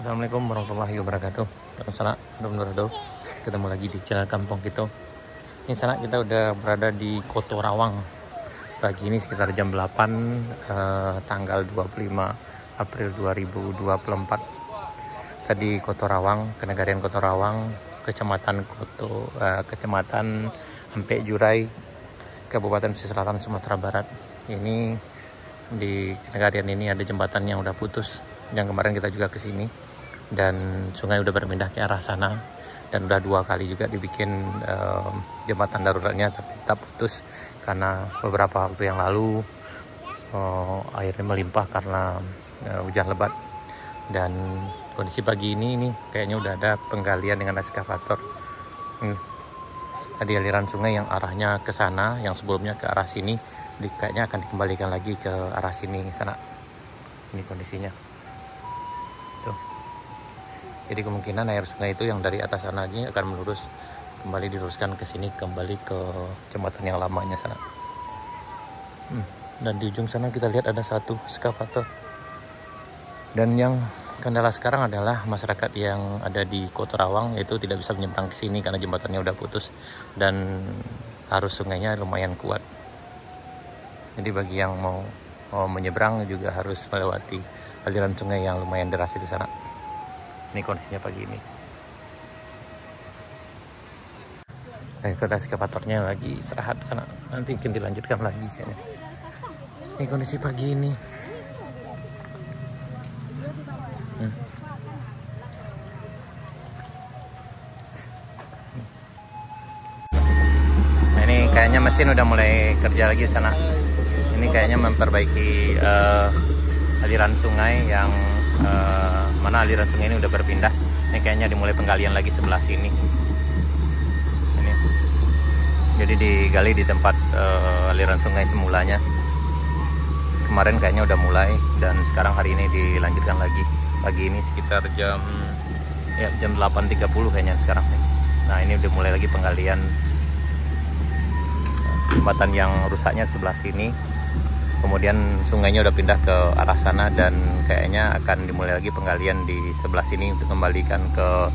Assalamualaikum warahmatullahi wabarakatuh. Salam ketemu lagi di channel Kampung Kito. Ini sana kita udah berada di Koto Rawang. Pagi ini sekitar jam 8 tanggal 25 April 2024. Tadi Koto Rawang, Kenegarian Koto Rawang, Kecamatan Ampek Jurai, Kabupaten Pesisir Selatan, Sumatera Barat. Ini di Kenegarian ini ada jembatan yang udah putus. Yang kemarin kita juga ke sini dan sungai udah berpindah ke arah sana, dan udah 2 kali juga dibikin jembatan daruratnya, tapi tetap putus karena beberapa waktu yang lalu airnya melimpah karena hujan lebat. Dan kondisi pagi ini kayaknya udah ada penggalian dengan ekskavator. Ada aliran sungai yang arahnya ke sana, yang sebelumnya ke arah sini, kayaknya akan dikembalikan lagi ke arah sini sana. Ini kondisinya tuh. Jadi kemungkinan air sungai itu yang dari atas sana aja akan kembali diluruskan ke sini, kembali ke jembatan yang lamanya sana. Dan di ujung sana kita lihat ada satu ekskavator. Dan yang kendala sekarang adalah masyarakat yang ada di Koto Rawang itu tidak bisa menyeberang ke sini karena jembatannya udah putus dan arus sungainya lumayan kuat. Jadi bagi yang mau menyeberang juga harus melewati aliran sungai yang lumayan deras itu sana. Ini kondisinya pagi ini. Nah, itu ada ekskavatornya lagi istirahat sana. Nanti mungkin dilanjutkan lagi kayaknya. Ini kondisi pagi ini. Nah, ini kayaknya mesin udah mulai kerja lagi sana. Ini kayaknya memperbaiki aliran sungai yang mana aliran sungai ini udah berpindah. Ini kayaknya dimulai penggalian lagi sebelah sini. Ini jadi digali di tempat aliran sungai semulanya. Kemarin kayaknya udah mulai, dan sekarang hari ini dilanjutkan lagi. Pagi ini sekitar jam 8.30 kayaknya sekarang. Nah, ini udah mulai lagi penggalian jembatan yang rusaknya sebelah sini. Kemudian sungainya udah pindah ke arah sana, dan kayaknya akan dimulai lagi penggalian di sebelah sini untuk kembalikan ke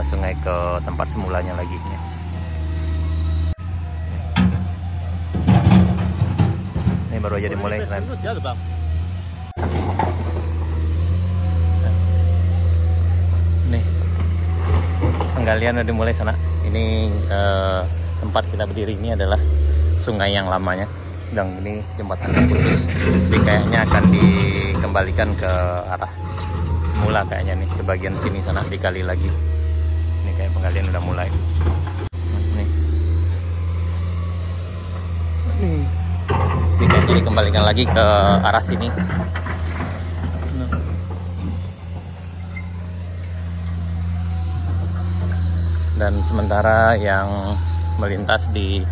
sungai ke tempat semulanya lagi. Ini baru aja dimulai. Nih, penggalian udah dimulai sana. Ini tempat kita berdiri ini adalah sungai yang lamanya. Dan ini jembatannya putus, jadi kayaknya akan dikembalikan ke arah semula kayaknya nih, ke bagian sini sana dikali lagi. Ini kayak penggalian udah mulai. Nih. Ini kayaknya dikembalikan lagi ke arah sini. Dan sementara yang melintas di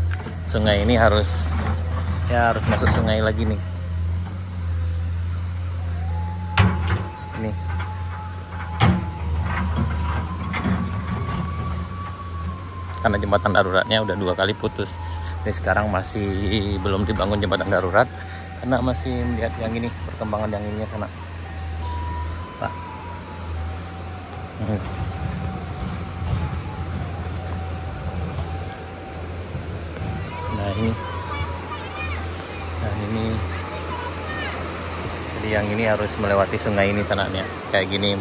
sungai ini harus masuk sungai lagi nih. Nih. Karena jembatan daruratnya udah 2 kali putus. Jadi sekarang masih belum dibangun jembatan darurat karena masih melihat yang ini, perkembangan yang ininya sana. Pak. Nah, ini jadi yang ini harus melewati sungai ini sananya kayak gini.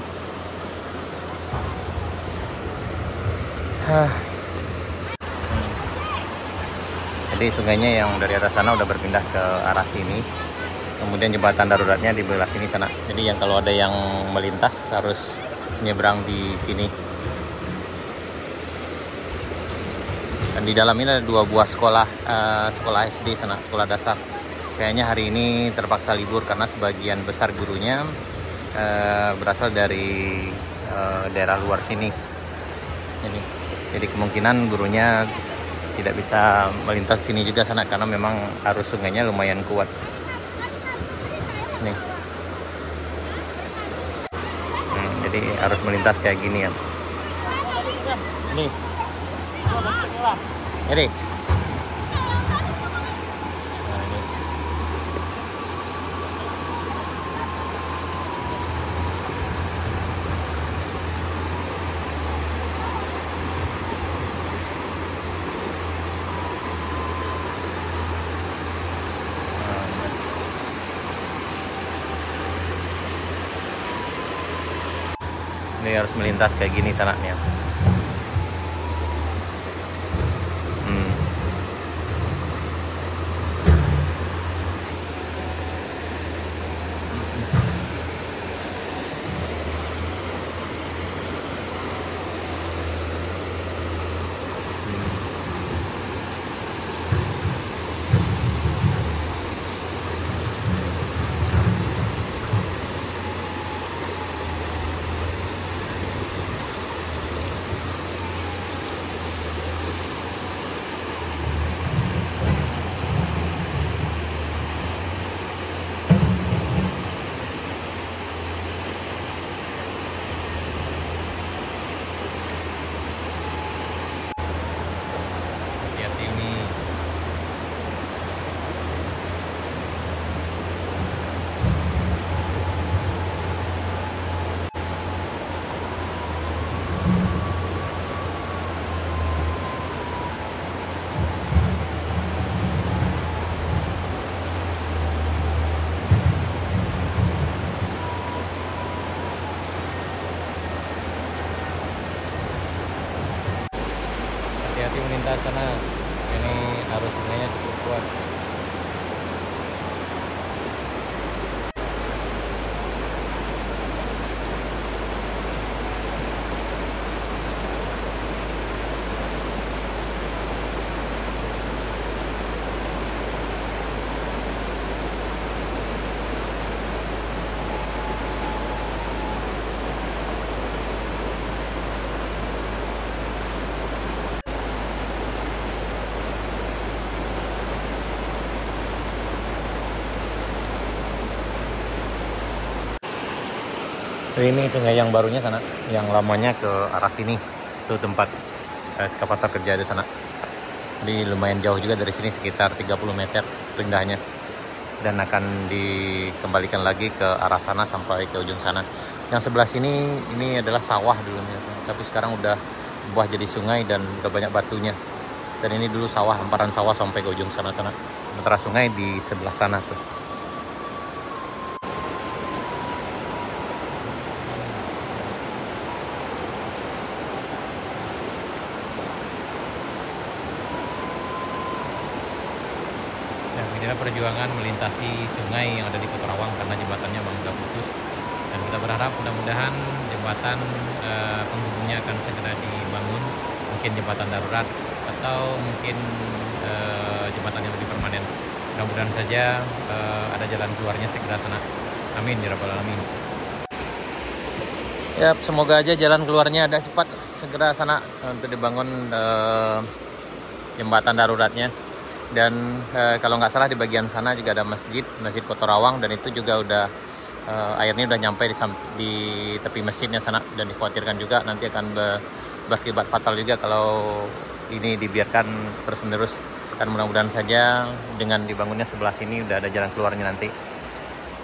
Jadi sungainya yang dari atas sana udah berpindah ke arah sini, kemudian jembatan daruratnya di belah sini sana. Jadi yang kalau ada yang melintas harus nyebrang di sini. Dan di dalam ini ada 2 buah sekolah SD sana, sekolah dasar. Kayaknya hari ini terpaksa libur karena sebagian besar gurunya berasal dari daerah luar sini. Jadi kemungkinan gurunya tidak bisa melintas sini juga sana karena memang arus sungainya lumayan kuat. Nih. Jadi harus melintas kayak gini ya. Nih. Jadi. Ini harus melintas kayak gini sananya. Hati-hati melintas sana, ini arus sungainya cukup kuat. Ini sungai yang barunya sana, yang lamanya ke arah sini, itu tempat eskavator kerja di sana. Jadi lumayan jauh juga dari sini, sekitar 30 meter pindahnya, dan akan dikembalikan lagi ke arah sana sampai ke ujung sana. Yang sebelah sini ini adalah sawah dulunya, tapi sekarang udah berubah jadi sungai dan udah banyak batunya. Dan ini dulu sawah, hamparan sawah sampai ke ujung sana-sana. Sementara sungai di sebelah sana tuh. Inilah perjuangan melintasi sungai yang ada di Kota Rawang karena jembatannya sudah putus, dan kita berharap mudah-mudahan jembatan penghubungnya akan segera dibangun, mungkin jembatan darurat atau mungkin jembatan yang lebih permanen. Mudah-mudahan saja ada jalan keluarnya segera sana. Amin ya rabbal alamin. Ya, semoga aja jalan keluarnya ada cepat segera sana untuk dibangun jembatan daruratnya. Dan kalau nggak salah di bagian sana juga ada masjid Kota Rawang, dan itu juga udah airnya udah nyampe di tepi masjidnya sana, dan dikhawatirkan juga nanti akan berakibat fatal juga kalau ini dibiarkan terus-menerus. Dan mudah-mudahan saja dengan dibangunnya sebelah sini udah ada jalan keluarnya nanti.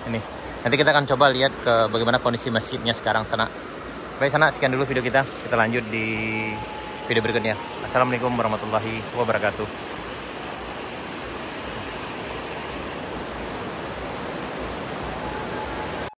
Ini nanti kita akan coba lihat ke bagaimana kondisi masjidnya sekarang sana. Baik sana, sekian dulu video kita lanjut di video berikutnya. Assalamualaikum warahmatullahi wabarakatuh.